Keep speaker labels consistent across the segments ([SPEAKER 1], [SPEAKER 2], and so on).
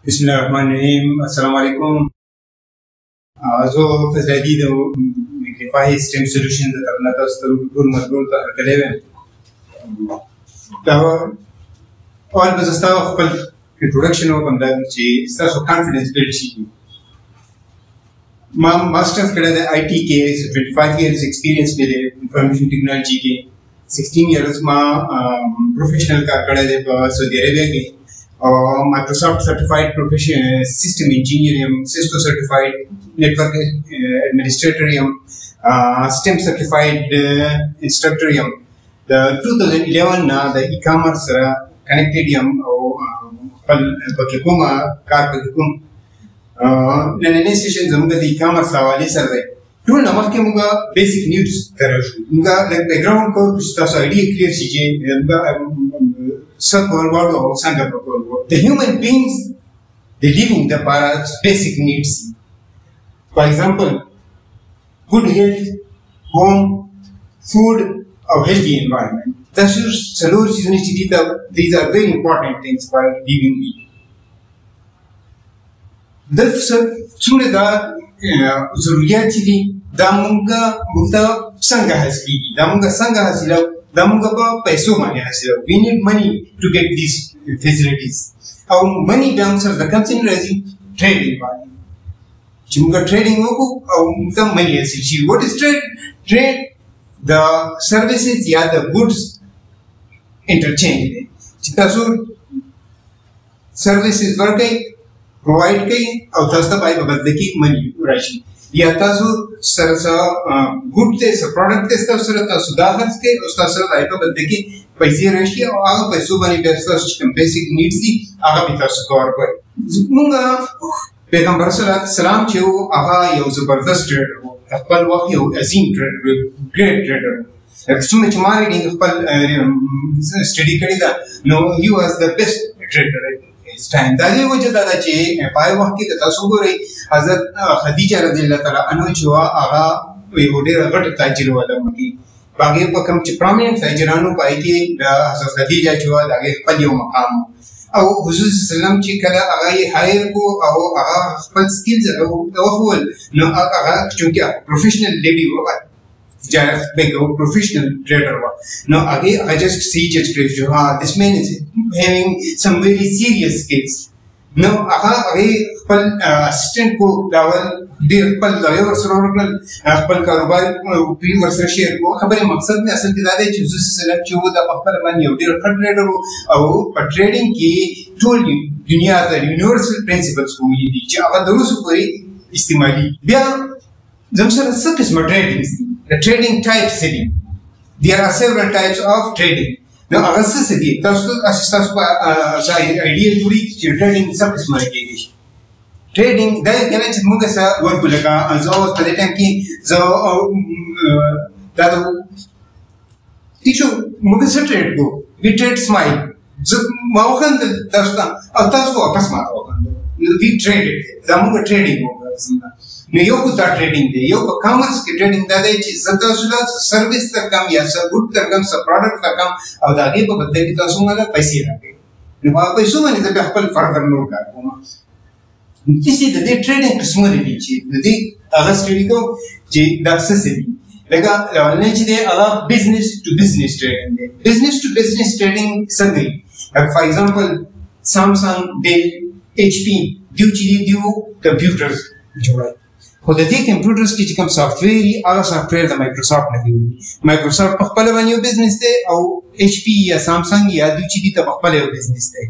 [SPEAKER 1] بسم الله الرحمن الرحيم. السلام عليكم. زه فزادي د مګنیفای سټیم سولوشن د ترناتو ستور مدګور ته هرکلی ویم. دا اول به زه ستا خپل انټروډکشن وکړم دا چې ستاسو کانفیډنس بلډ شي. ما ماسټرز کړی دی آی ټي کې 25 years ایکسپیرینس مې دی انفارمیشن ټیکنالوجي کې 16 years ما پروفیشنل کار کړی دی په سعودي عربیه کې. Microsoft certified professional system engineer, Cisco certified network administrator, STEM certified instructor. The 2011 the e-commerce connected car نننې سیشن زموږ د e-commerce حوالې سره دی. ټول نه مخکې موږ بیسیک نیډز ته راشو. موږ لږ بیکګراوند کوو چې ستاسو آیډیا کلیر شي چې the human beings, they living the basic needs. For example, good health, home, food, or healthy environment. These are very important things for living being. څومره دا ضروريات چې دي دا موږ ته څنګه حاصلېږي دا موږ څنګه حاصلوو دا موږ په پیسو باندې حاصلوو. We need money to get these facilities. او money بیا هم سره د کوم څه نه راځي ټریډینګ باندې چې موږ ټریډینګ وکړو او موږ ته money حاصل شي. What is trade? Trade the services یا the goods interchange دی چې تاسو سروسز ورکوئ پرووایډ کوي او تاسو ته باید په بدله کې منی راشي یا تاسو سره څه ګوډ دی څه پروډکټ دی ستاسو سره تاسو دا خرڅ کوئ او ستاسو سره باید په بدله کې پیسې راشي او هغه پیسو باندې بیا ستاسو چې کوم بیسیک نیډز دي هغه به تاسو کور کوئ. زموږ پیغمبر صلی الله علیه وسلم چې و هغه یو زبردست ټریډر و خپل وخت یو عظیم ټریډر و ګریټ ټریډر و. څومره چې ما ریډینګ خپل سټډي کړې ده نو هی واز د بیسټ ټریډر time. دا دی وجه دا ده چې پای وخت کې تاسو ګورئ حضرت خدیجه رضی الله تعالی عنها چې وا هغه یو ډېره غټه تاجر وه د مکې په هغې په کوم چې پرامیننټ تاجرانو پای کې د حضرت خدیجه چې وه د هغې خپل یو مقام او حضور صلی الله علیه وسلم چې کله هغه یې هایر کړو او هغه خپل سکلز هغه وښول نو هغه چونکې پروفیشنل لیډي وه professional trader. No, again, I just see this man is having some very serious skills. No, assistant ko level dear pal driver sorogal pal karobar pre versa share ko khabar maqsad mein asal ki zade chuz se chu da pal man yo dear trader au trading ki told you dunia the universal principles ko ye di cha aga darus puri istimali bia zamsar sak is trading. The trading types city. There are several types of trading. Now, agast city. That's ideal trading sub is market. Trading. That can I move as a work like a zo study time ki zo that teach you move as a trade go. We trade smile. So, maukan that's the that's what pasmat. We traded. The move trading. نو یو کو دا ټریډینګ دی یو په کامرس کې ټریډینګ دا دی چې زه تاسو له سروس درکم یا څه ګوډ درکم څه پروډکټ درکم او د هغې په بدله کې تاسو ماته پیسې راکړئ نو په هغه پیسو باندې زه بیا خپل فردر نور کار کوم. داسې د دې ټریډینګ قسمونه دي چې د دې هغه سټډي کوم چې دا څه څه دي لکه لومړنی چې دی هغه بزنس ټو بزنس ټریډینګ دی. بزنس ټو بزنس ټریډینګ څه دی فار ایگزامپل سامسنګ ډیل ایچ پی دیو چې دي دیو کمپیوټرز جوړوي خو د دې کمپیوټرز کې چې کوم سافټویر وي هغه سافټویر د مایکروسافټ نه دی. مایکروسافټ په خپله باندې یو بزنس دی او ایچ پي یا سامسنګ یا دوی چې دي ته په خپله یو بزنس دی.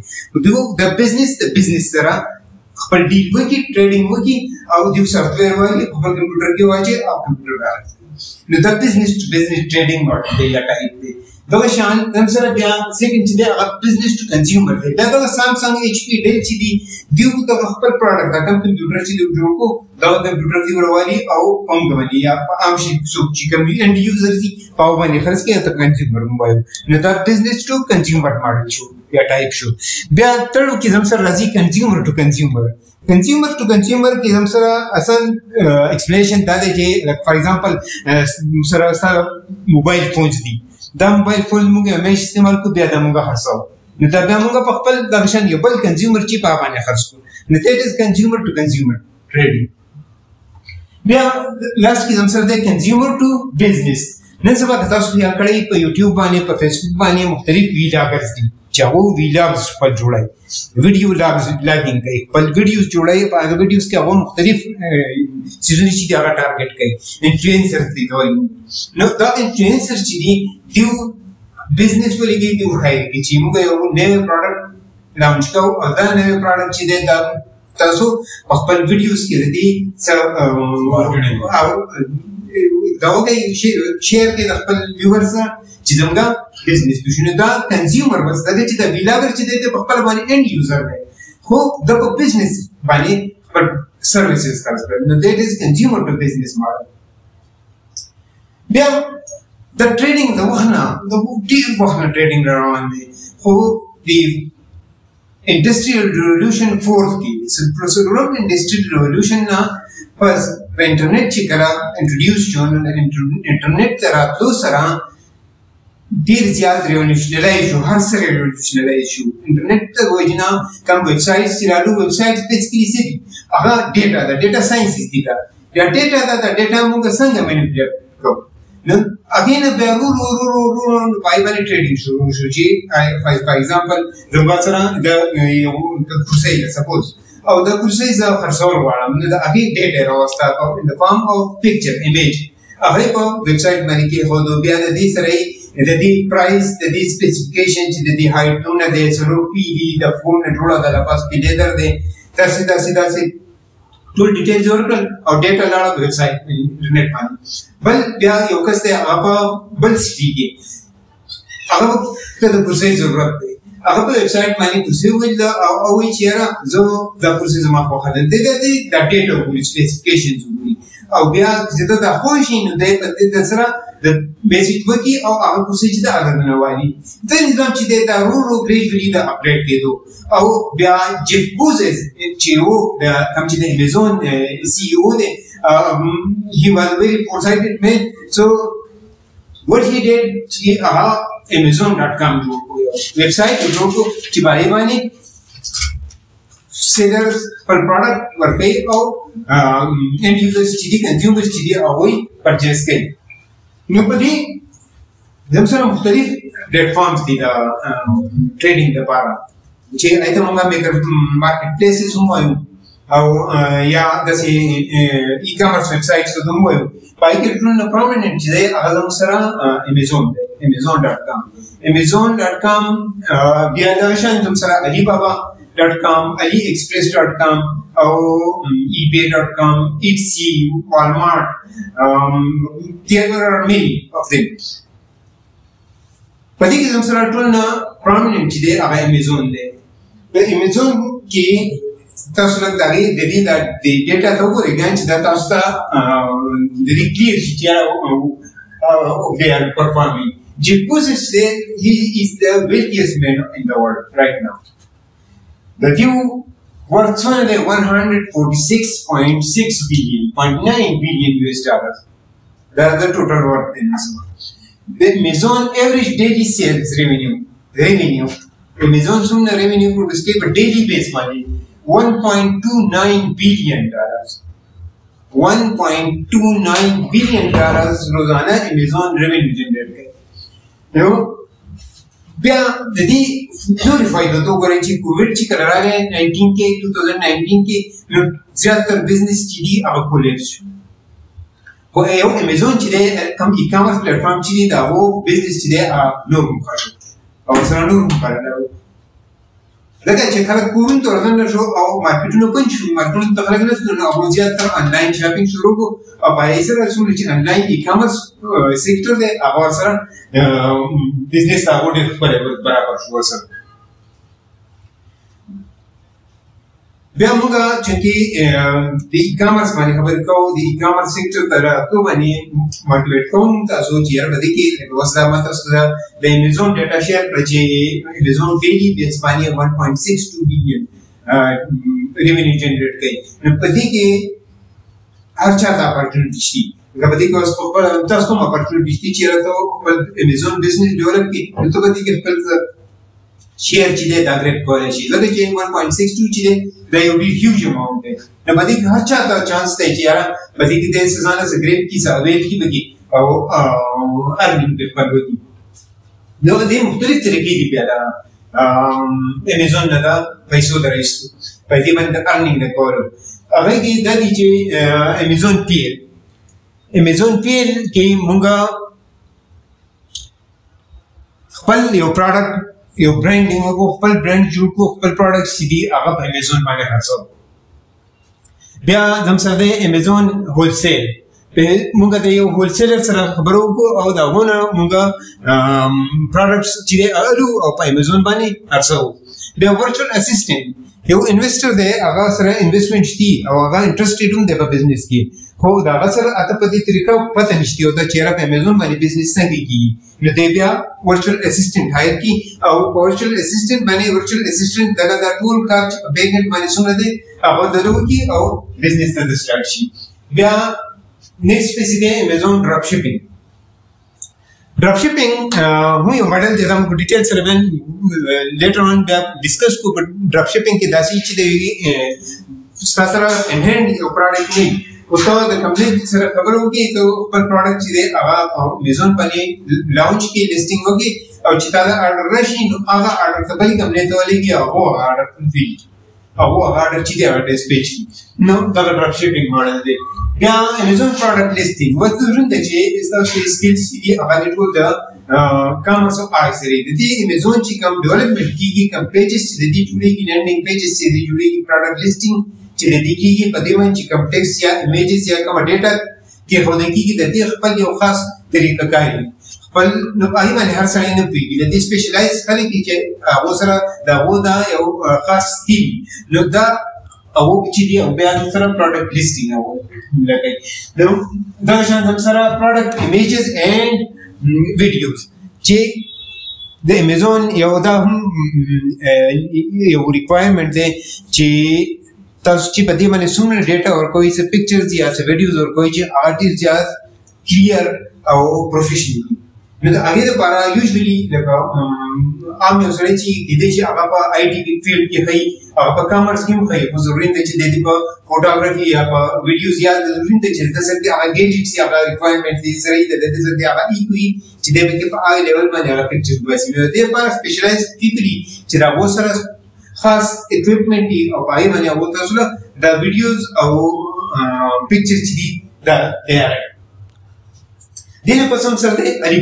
[SPEAKER 1] د بزنس سره خپل ډیل وکړي ټریډینګ وکړي او دوی سافټویر والی په خپل کمپیوټر کې واچوي او کمپیوټر راځي. نو دا بزنس ټو بزنس ټریډینګ ماډل دی یا ټایپ دی. دغه شان هم سره بیا سیکنډ چې دی هغه بزنس ټو کنزیومر دی. دا دغه سامسنګ ایچ پي ډیل چې دي دوی دغه خپل پروډکټ دا کوم کمپیوټر چې دوی جوړ کړو دغه کمپیوټر دوی وروالی او په موږ باندې یا په عام شي څوک چې کوم اینډ یوزر دي په هغه باندې خرڅ کوي ته کنزیومر موبایل. نو دا بزنس ټو کنزیومر ماډل شو یا ټایپ شو. بیا تړو کې هم سره راځي کنزیومر ټو کنزیومر. کنزیومر ټو کنزیومر کې هم سره اصل ایکسپلینیشن دا دی چې فار ایگزامپل سره موبایل فونز دي دا موبایل فون موږ همیشه استعمال کوو بیا دا موږ خرڅوو نو دا بیا موږ په خپل دغه شان یو بل کنزیومر چې په باندې خرڅ کړو نو دیټ از کنزیومر ټو کنزیومر ټریډینګ. بیا لاست کې زموږ سره د کنزیومر ټو بزنس. نن سبا که تاسو خیال کړئ په یوټیوب باندې په فیسبوک باندې مختلف ویلاګرز دي چې هغه ویلاګز خپل جوړوي ویډیو لاګینګ کوي خپل ویډیوز جوړوي په هغه ویډیوز کې هغه مختلف سیزونه چې هغه ټارګټ کوي انفلوئنسرز دي دوی. نو دا انفلوئنسر چې دي دیو بزنس ولګي دیو هاي چې موږ یو نوی پروډکټ لانچ کوو او دا نوی پروډکټ چې دی دا تاسو خپل ویډیوز کې دي دا وګورئ شیر کې د خپل ویور سره چې زموږ بزنس دشنه دا کنزیومر بس دا چې دا ویلاګر چې دی په خپل باندې اینډ یوزر دی خو د په بزنس باندې پر سرویسز کار کوي. نو دیٹ از کنزیومر ټو بزنس ماډل. بیا د ټریډینګ د وخت ډیر وخت ټریډینګ روان دی خو د انډستریال ریولوشن فورث کې سلسله انډستریال ریولوشن نه پس په انټرنیټ چې کله انټروډیوس شو نو انټرنیټ ته راتلو سره ډیر زیات ریولوشنرایز شو هر څه ریولوشنرایز شو. انټرنیټ ته وایي کوم ویب سایټ چې رالو ویب سایټ بیسیکلی څه دي هغه ډیټا دا ډیټا ساينس دي دا ډیټا دا ډیټا موږ څنګه مینیپولیټ کوو. نو اګین به ورو پای باندې ټریډینګ شروع شو چې فار ایگزامپل زما سره د کورس سپوز او د کورس ز خرڅول غواړم نو دا اګین ډیټا راوستا او ان د فارم اف پکچر ایمیج هغه په ویب سایټ باندې کې هو دو بیا د دې سره د دې پرایس د دې سپیسیفیکیشن چې د دې هایټونه د سرو پی دی د فون ټوله د لاس په لیدر دی تاسو ټول ډیټیلز ورکړل او ډیټا لاړه ویب سایټ انټرنیټ باندې. بل بیا یو کس ته هغه بل سټی کې هغه ته د پروسې ضرورت دی هغه په ویب سایټ باندې پروسې ویل او وی چیرې زه د پروسې زما په خاطر د ډیټا ویل سپیسیفیکیشنز ویل او بیا چې دا خوښی نو دی په دې سره د بیسیک وکی او هغه پروسې چې د اغرنه والی دا نظام چې دا ورو ګریجولی دا اپډیټ کېدو او بیا جیف بوزز چې وو د کوم چې د امازون سی ای او دی he was very foresighted man so what he did he amazon.com جوړ کړو ویب سایټ جوړ کړو چې باندې sellers پر پروډکټ ورکړي او end users چې دي consumers چې دي هغه پرچیز کوي. نو په دې زموږ سره مختلف پلیټ فارمز دي د ټریډینګ لپاره چې ایته موږ مارکیټ پلیسز هم وایو او یا داسې ای کامرس ویب سایټس هم وایو پای کې ټول پرومیننت چې دی هغه زموږ سره امازون دی amazon.com بیا دا شان زموږ سره alibaba.com aliexpress.com او ebay.com etsy walmart there are many of them. پدې کې زموږ سره ټول نه پرومیننت چې دی هغه امازون دی. په امازون کې تاسو له دغه د دې د ډیټا ته وګورئ چې دا تاسو ته د دې کلیر چې they are performing. Jeff Bezos said he is the wealthiest man in the world right now. The view worth $146.6 billion, $0.9 billion US dollars. That's the total worth in Amazon. The Amazon average daily sales revenue. Amazon's revenue produce a daily base money $1.29 billion. $1.29 billion रोजाना Amazon revenue generate करे. नو بیا د دې نورې فایدو ته وګورئ چې کووډ چې کله راغی 2019 کې نو زیاتره بزنس چې دي هغه کولیپس شو. خو یو امازون چې دی کوم ای کامرس پلیټفارم چې دی دا هغو بزنس چې دی نور مخه شو او سره نور مخه راغلی. لکه چې خلک کووډ ته راغلی شو او مارکیټونه بند شو مارکیټونه ته خلک نه شول نو هغو زیاتره آنلاین شاپینګ شروع کړو او په هغې سره څومره چې آنلاین ای کامرس سیکټر دی هغه سره بزنس ته هغو ډېر برابر شو ورسره. بیا موږ چې د ای کامرس باندې خبرې کوو د ای کامرس سیکټر ته راتلو باندې موټیویټ کوم تاسو چې یاره په دې کې اوس دا ما تاسو ته د امازون ډیټا شیر کړه چې امازون ډیلي بیس باندې 1.62 بلین ریونیو جنریټ کوي. نو په دې کې هر چا ته اپارچونټي شي لکه په دې کې اوس خپل تاسو کوم اپارچونټي شي چې راته خپل امازون بزنس ډیولپ کړي نو ته په دې کې خپل شیر چې دی دا ګریب کولی شي ځکه چې 1.62 چې دی دا یو ډېر هیوج اماونټ دی نو په دې کې هر چا ته چانس دی چې یاره په دې کې دی څه ځانه څه ګریب کړي څه اویل کړي پکې او ارنینګ پې خپل وکړي نو دې مختلف طریقې دي بیا د امازون نه د پیسو د رایستو په دې باندې د ارنینګ د کولو هغه کې دا دي چې امازون پیل کې مونږه خپل یو پروډکټ یو برانډینګ وکړو خپل برانډ جوړ کړو خپل پروډکټ چې دي هغه په امازون باندې خرڅو بیا زم سره د امازون هولسیل مونږ د یو هولسیلر سره خبرو وکړو او دا غونه مونږ پروډکټس چې دي اړو او په امازون باندې خرڅو بیا ورچوال اسسټنټ یو انویسټر دی هغه سره انویسټمنټ شته او هغه انټرېسټډ هم دی په بزنس کې خو دا هغه سره اته په دې طریقه پته نشته او دا چیرې په امازون باندې بزنس څنګه کیږي نو دی بیا ورچوال اسسټنټ هایر کی او ورچوال اسسټنټ باندې ورچوال اسسټنټ دا ټول کار بیک اینډ باندې څنګه دی هغه درو کی او بزنس ته سٹارټ شي بیا نیکسټ پیسې دی امازون ډراپ شپینګ drop shipping हुई मॉडल जैसा हमको डिटेल से लेवन later on बे डिस्कस को drop shipping की दासी ची देगी सासरा एनहैंड प्रोडक्ट नहीं उसका द कंप्लीट सर खबर होगी तो पर प्रोडक्ट ची दे आगा अमेज़न पर लॉन्च की लिस्टिंग होगी और चिताला ऑर्डर रशी आगा ऑर्डर तबली कंप्लीट वाले की वो ऑर्डर फुलफिल अब वो ऑर्डर ची दे ऑर्डर स्पेच की नो द ड्रॉप शिपिंग मॉडल दे या अमेज़न प्रोडक्ट लिस्टिंग वत जुरंद चे इसका स्किल्स ची अबाले टू द कॉमर्स ऑफ आई सरी दी अमेज़न ची कम डेवलपमेंट की कम पेजेस ची दी जुड़ी की लैंडिंग पेजेस ची दी जुड़ी की प्रोडक्ट लिस्टिंग ची दी की पदेवन ची कम टेक्स्ट या इमेजेस या कम डेटा के होने की दी खपल यो खास तरीका कारी खपल नो आई माने हर सही न पीगी दी स्पेशलाइज खाली की चे वो सरा दा वो दा यो खास स्किल नो दा او چې دی او بیا د سره پروډکټ لیسټینګ او لکه دا شان د سره پروډکټ ایمیجز اینڈ ویډیوز چې د امازون یو دا هم یو ریکوایرمنٹ دی چې تاسو چې په دې باندې څومره ډیټا اور کوئی څه پکچرز یا څه ویډیوز اور کوئی چې آرټیست یا کلیئر او پروفیشنل نو دا هغه لپاره یوزولي لکه عام یو سړی چې د دې چې هغه په آی ټي فیلډ کې هي هغه په کامرس کې هم هي خو ضروري دی چې د دې په فوټوګرافي یا په ویډیوز یا ضروري دی چې د څه کې هغه ګیجټس یا هغه ریکوایرمنټ دي سره د دې څه کې هغه ایکوي چې د دې په هغه لیول باندې هغه پکچر واسي نو د دې لپاره سپیشلایز پیپل چې دا و سره خاص اکوپمنٹ دی او پای باندې هغه تاسو له د ویډیوز او پکچر چې دي دا تیار دینه په سم سره علی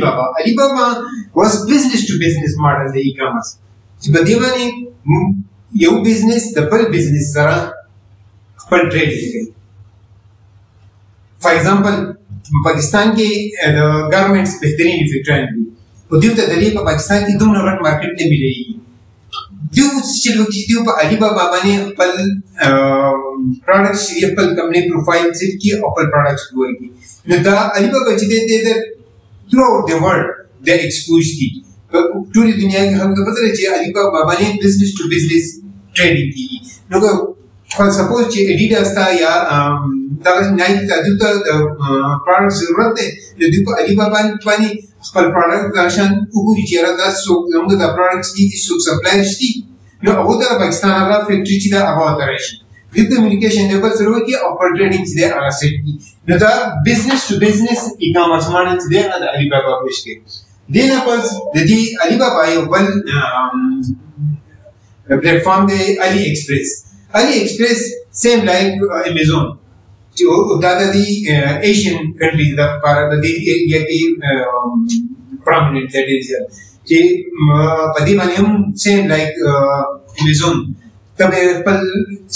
[SPEAKER 1] بابا was business to business model د e-commerce چې په دې باندې یو بزنس د بل بزنس سره خپل ټریډ کوي فار ایگزامپل پاکستان کې د ګورنمنټس بهترین افیکټران دي او دوی ته د دې په پاکستان کې دومره غټ مارکیټ نه ملي دوی چې دوی په علی بابا باندې خپل پروډکټس یې خپل کمپنی پروفایل سیټ کی او خپل پروډکټس ورکړي نو دا علی بابا چې د throughout the world د ایکسپوز کی ټول دنیا کې خلک ته پته لري چې علی بابا باندې بزنس ټو بزنس ټریډینګ کیږي نو فار سپوز چې ایډیډاس تا یا دا نایک ته د پروډکټ ضرورت دی د په علی بابا باندې خپل پروډکټ ځان وګوري چې را تاسو موږ دا پروډکټس دي چې سپلایر شي نو هغه د پاکستان هغه فیکټری چې دا هغه ترشي د کمیونیکیشن لیول سره کې او پر ټریډینګ چې دا هغه سیټ دي نو دا بزنس ټو بزنس ای-کامرس ماډل چې دا د علی بابا پېښ کې دینا پس د دې علی بابا یو بل پلیټفارم دی علی ایکسپریس سیم لایک امازون چې دا د ایشین کنټریز د لپاره د دې ایریا کې پرومیننٹ دی چې په دې باندې هم سیم لایک امازون تبه خپل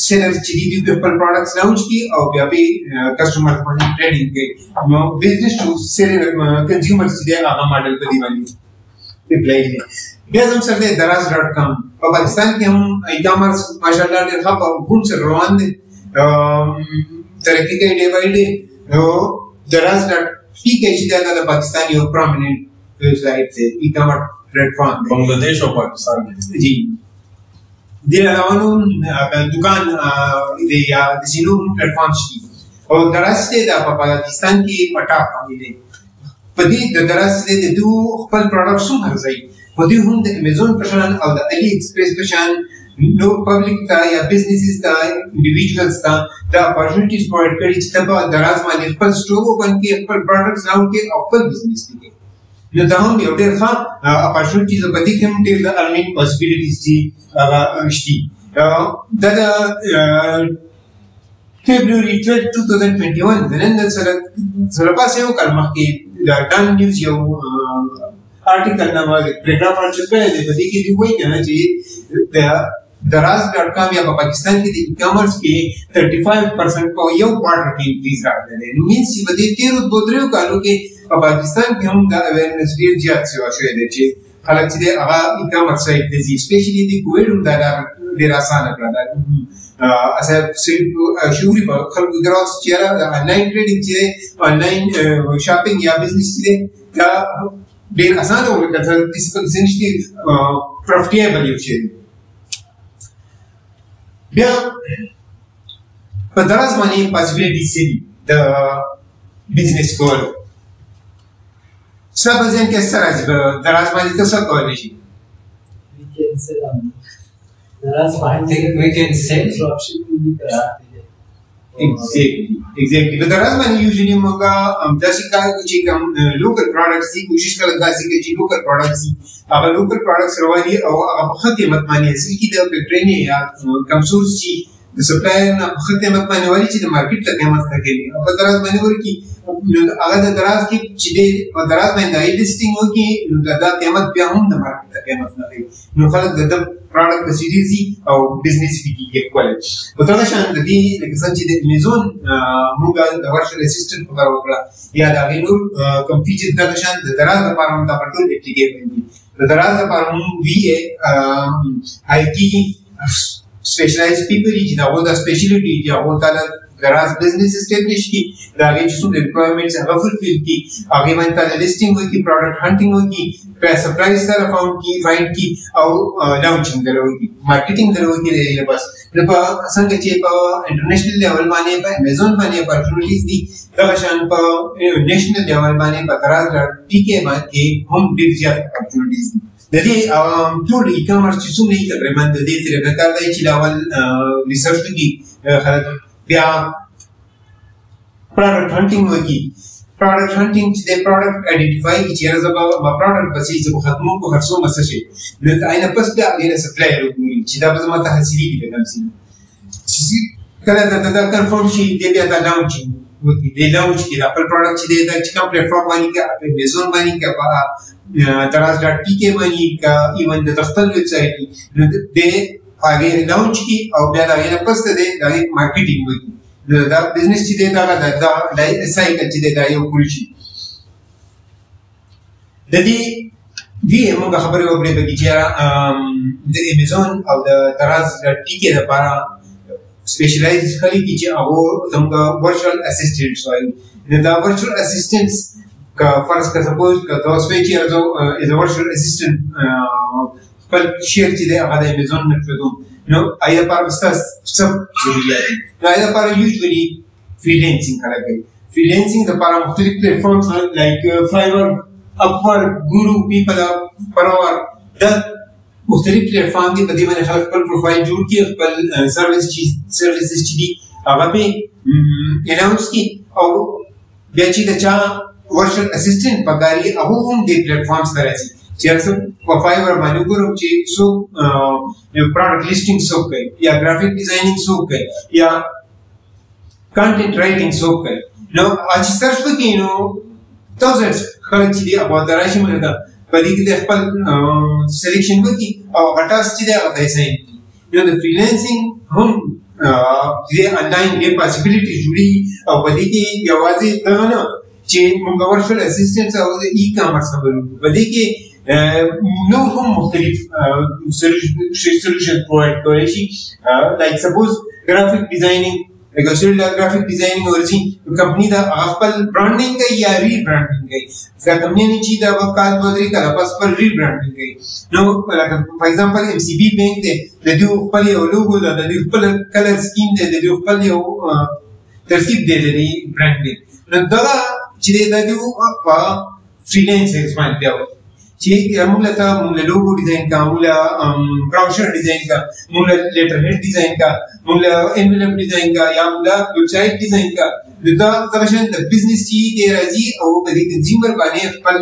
[SPEAKER 1] سیلر چې دي خپل پروډکټس لانچ کی او بیا به کسٹمر باندې ټریډینګ کوي نو بزنس ټو سیلر کنزیومر چې دا هغه ماډل په دی باندې اپلای دي بیا زم سره daraz.com په پاکستان کې هم ای-کامرس ماشاءالله ډېر ښه په ګون سره روان دي ترقی کوي ډے بای ډے نو daraz.p کې چې دا د پاکستان یو پرومیننٹ ویب سائٹ دی ای-کامرس پلیټفارم دی بنگلاديش او پاکستان جی دې راوونو دکان دې یا د سینو پلیټفارم شي او دراسته د پاکستان کې پټا باندې دی په دې د دراسته د دوه خپل پروډکټ سو هرځي خو دوی هم د امازون په شان او د علي ایکسپریس په شان نو پبلک ته یا بزنسز ته انډیویجوالز ته دا اپورچونټیز پرووایډ کړي چې ته په دراز باندې خپل سټور اوپن کړي، خپل پروډکټس راوړ کړي او خپل بزنس وکړي. نو دا هم یو ډېر ښه اپورچونټیز په دې کې هم ډېر د ارنینګ پاسبیلیټیز دي هغه شته. دا د فبروري 12 2021 د نن سره پاسه یو کال مخکې د ډان نیوز یو آرټیکل نامه پریګراف راچل کړی دی. په دې کې دوی وایي کنه چې د دراز.com یا په پاکستان کې د ای کامرس کې 35% په یو کوارټر کې انکریز راغلی دی. نو مینس چې په دې تیرو 2-3 کالو کې په پاکستان کې هم دا اویرنس ډېر زیات شوی دی چې خلک چې دی هغه ای کامرس سایټ ته ځي. اسپیشلي د کوویډ هم دا ډېر اسانه کړه دا اصل شعوري په خلکو کې راوست چې یاره د آنلاین ټریډینګ چې دی آنلاین شاپینګ یا بزنس چې دی دا ډېر اسانه ورکړه څه نشته پروفیټیبل یو شی دی. بیا په دراز باندې پاسبیلیټیز څه دي د بزنس کولو؟ ستا په ذهن کې څه راځي په دراز باندې ته څه کولی شي؟ Exactly. په دراز باندې یوزلی موږ داسې کار کوو چې کوم لوکل پروډکټس دي کوشش کوو داسې کوي چې لوکل پروډکټس دي هغه لوکل پروډکټس رواني او هغه په ښه قیمت باندې حاصل کړي د فیکټرۍ نه یا کوم سورس چې د سپلایر نه په ښه قیمت باندې والي چې د مارکیټ ته قیمت نه کوي او په دراز باندې ورکړي. هغه د دراز کې چې دی په دراز باندې هغې لسټینګ وکړي نو دا قیمت بیا هم د مارکیټ ته قیمت نه کوي نو خلک د ده پروډکټ پسې ډېر او بزنس پې کېږي ښکلی. په دغه شان د دې لکه څنګه چې د امازون موږ د ورچوال اسسټنټ خبره وکړه یا د هغې نور کوم فیچر دغه شان د دراز لپاره هم دا په ټول اپلیکیبل دي. د دراز لپاره هم وي آی ټي specialized people چې دا هغو دا سپیشلیټي چې هغو ته دراز بزنس اسټیبلیش کړي د هغې چې څومره ریکوایرمنټس هغه فلفل کړي هغې باندې تاله لیسټینګ وکړي پروډکټ هنټینګ وکړي سپلایز سره فاونډ کړي فایند کړي او لانچینګ دله وکړي مارکیټینګ دله وکړي د هغې بس نو په څنګه چې په انټرنیشنل لیول باندې په امازون باندې اپورچونټیز دي دغه شان په نیشنل لیول باندې په دراز ټي کې باندې هم ډېر زیات اپورچونټیز دي. د دې ټول ای کامرس چې څومره دي تقریبا د دې طریقه کار دی چې د اول ریسرچ وکړي خلک بیا پروډکټ هنټینګ وکړي. پروډکټ هنټینګ چې د پروډکټ آیډنټیفای کړي چې یاره زه به پروډکټ پسې زه به ختموم په خرڅوم به څه شي نو د هغې نه پس بیا هغې نه سپلایر وګوري چې دا به زما ته حاصلېږي که نه حاصلېږي. کله درته دا کنفرم شي دی بیا دا لانچینګ وکړي دی لانچ کړي دا خپل پروډکټ چې دی دا چې کوم پلیټفارم باندې که په امازون باندې که په دراز.ټي کې باندې که ایون د خپل ویب سایټ وي نو د هغې لانچ کړي او بیا د هغې نه پس د هغې مارکیټینګ وکړي نو دا بزنس چې دی دا سایکل چې دی دا یو پوره شي. د دې موږ خبرې وکړې پکې چې د امازون او د دراز.ټي کې دپاره سپیشلایز خلک دي چې هغو زموږ ورچوال اسسټنټس وایي. نو دا ورچوال اسسټنټس که فرض که سپوز که تاسو وایي چې زه ایز ا ورچوال اسسټنټ خپل شیر چې دی هغه د امازون نه پرېږدم نو هغې دپاره به ستا څه ضروریات دي؟ نو هغې دپاره یوزولي فریلانسینګ خلک کوي. فریلانسینګ دپاره مختلف پلیټفارمز لایک فایور اپورک ګورو پیپل پرور دا مختلف پلیټفارم دي. په دې باندې خلک خپل پروفایل جوړ کړي خپل سروسز چې دي هغه پې اناونس کړي او بیا چې د چا ورچوال اسسټنټ پکار وي هغه هم دې پلیټفارمز ته راځي چې هر څه په فایور باندې وګورم چې څوک پروډکټ لیسټینګ څوک کوي یا ګرافیک ډیزاینینګ څوک کوي یا کانټینټ رایټینګ څوک کوي. نو چې سرچ وکړي نو تاوزنډز خلک چې دي هغه ته راشي مونږ ته په دې کې د خپل سلیکشن وکړي او هغه ټاسک چې دی هغه ته اساین کړي. نو د فریلانسینګ هم د آنلاین ډېر پاسبیلیټي جوړېږي او په دې کې یوازې دغه نه چې موږ ورچوال اسسټنټس او د ای کامرس خبرې وکړو په دې کې نور هم مختلف سولوشن پرووایډ کولی شي لایک سپوز ګرافیک ډیزاینینګ لکه سټوډیو ګرافیک ډیزاینینګ ورځي کمپني دا هغه خپل برانډینګ کوي یا ری برانډینګ کوي. دا کمپنۍ نه چې دا به کال 2-3 کاله پس خپل ری برانډینګ کوي. نو لکه فار ایگزامپل ایم سی بي بینک دی د دوی خپل یو لوګو ده د دوی خپل کلر سکیم دی د دوی خپل یو ترکیب دی د دې برانډ دی. نو دغه چې دی دا دوی په فریلانسینګ باندې بیا چې موږ ته موږ لوګو ډیزاین کا موږ براوشر ډیزاین کا موږ لیټر هډ ډیزاین کا موږ انویلپ ډیزاین کا یا موږ ویب سټ ډیزاین کا دا څنګه د بزنس چې دی راځي او د کنزیومر باندې خپل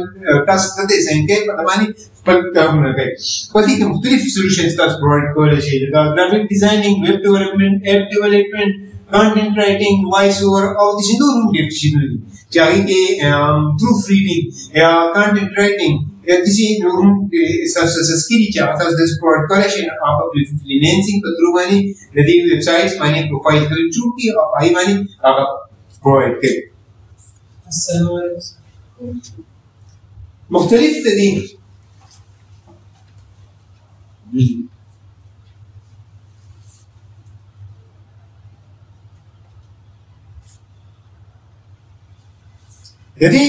[SPEAKER 1] تاسو ته ډیزاین کې په باندې خپل کارونه کوي په دې کې مختلف سولوشنز تاسو پرووایډ کولای شئ دا ګرافیک ډیزاینینګ ویب ډیولپمنٹ اپ ډیولپمنٹ content writing voice over او د شنو روم ډیر شي دي چې هغه کې پروف ریډینګ یا content writing یا د شنو روم اساس سکیلی چې تاسو د سپورټ کولشن او په فریلانسینګ په تر باندې د دې ویب سایټس باندې پروفایل کړئ چې او پای باندې هغه پرووایډ کړئ. السلام علیکم. مختلف دي the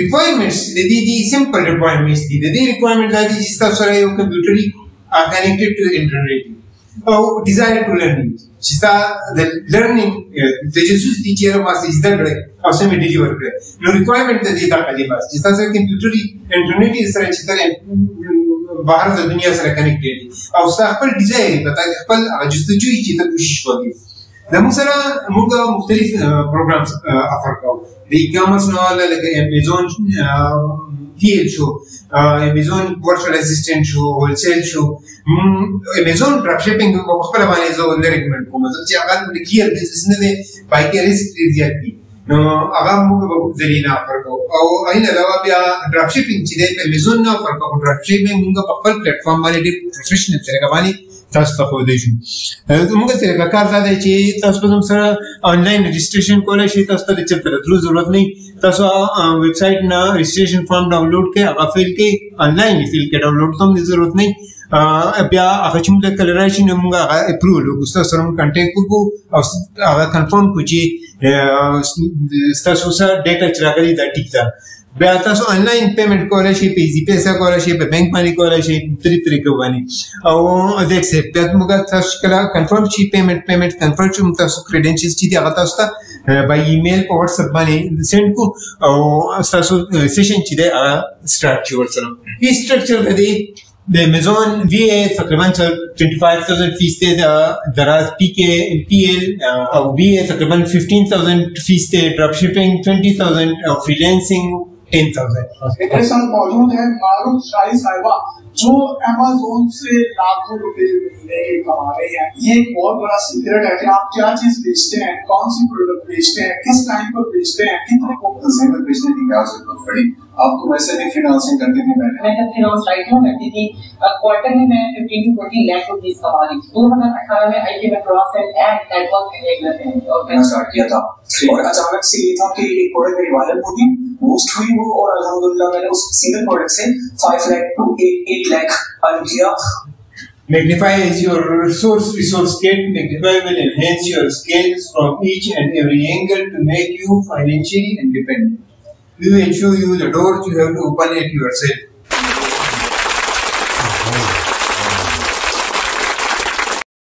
[SPEAKER 1] requirements, the simple requirements, the requirements that is stuff are computer are connected to the internet. Oh, desire to learning. The learning, the Jesus teacher was is that or semi deliver. No requirement that is that alibas. Just as a computer, internet is such that बाहर से दुनिया से connected. और उसका अपने desire बता अपने जिस जो ही चीज़ कोशिश करें. नमूसरा मुझे मुख्तलिफ प्रोग्राम्स ऑफर करो the e-commerce नाल लगे amazon TL show amazon virtual assistant show wholesale show amazon dropshipping को बखबर वाले जो recommend को मतलब कि अगर मुझे clear business ने बाई के risk ज़्यादा नो अगर मुझे बहुत ज़रीना ऑफर करो और अहिंसा अलावा भी dropshipping चीज़ें amazon ना ऑफर करो dropshipping मुझे बखबर प्लेटफॉर्म वाले डे professional चलेगा वाली تاسو ته خو دی شو موږ سره کار دا دی چې تاسو په سره آنلاین رجسټریشن کولای شئ تاسو ته د چپ درلو ضرورت نه تاسو ویب سټ نه رجسټریشن فارم ډاونلوډ کړئ هغه فیل کې آنلاین فیل کې ډاونلوډ کوم ضرورت نه بیا هغه چې موږ کله راشي نو موږ هغه اپروول وکړو تاسو سره کانټیکټ وکړو او هغه کنفرم کړو چې تاسو سره ډیټا چې راغلي دا ټیک ده بیا تاسو آنلاین پیمنٹ کولای شئ په ایزی پیسه کولای شئ په بانک باندې کولای شئ په طریقو باندې او د ایکسپټ موږ تاسو کله کنفرم شي پیمنٹ کنفرم شي تاسو کریډنشلز چې هغه تاسو ته بای ایمیل په واتس اپ باندې سند کو او تاسو سیشن چې دا سٹارټ شي ورسره هی سټرکچر دی د امازون وی تقریبا 25000 فیس ته دراز پی کے پی ایل او وی تقریبا 15000 فیس ته ड्रॉप शिपिंग 20000 फ्रीलांसिंग 10,000
[SPEAKER 2] मेरे साथ मौजूद है मारूफ शाही साहिबा जो अमेज़न से लाखों रुपए महीने के कमा रहे हैं. ये एक बहुत बड़ा सीक्रेट है कि आप क्या चीज बेचते हैं, कौन सी प्रोडक्ट बेचते हैं, किस टाइम पर बेचते हैं, कितने फोकस है बेचने की क्या जरूरत पड़ी. आपको वैसे भी फ्रीलांसिंग करती थी मैं जब फ्रीलांस राइट में करती थी क्वार्टर में मैं 15 to 20 लाख रुपीस कमा रही थी. 2018 में आई के मैं cross and that was regular और मैंने स्टार्ट किया था और अचानक से ये था कि एक प्रोडक्ट मेरी वायरल होगी बूस्ट हुई वो और अल्हम्दुलिल्लाह मैंने उस सिंगल प्रोडक्ट से 5 लाख to 8 लाख अर्न किया.
[SPEAKER 1] Magnify is your resource kit. Magnify will enhance your skills from each and every angle to make you financially independent. We will show you the doors you have to open it yourself.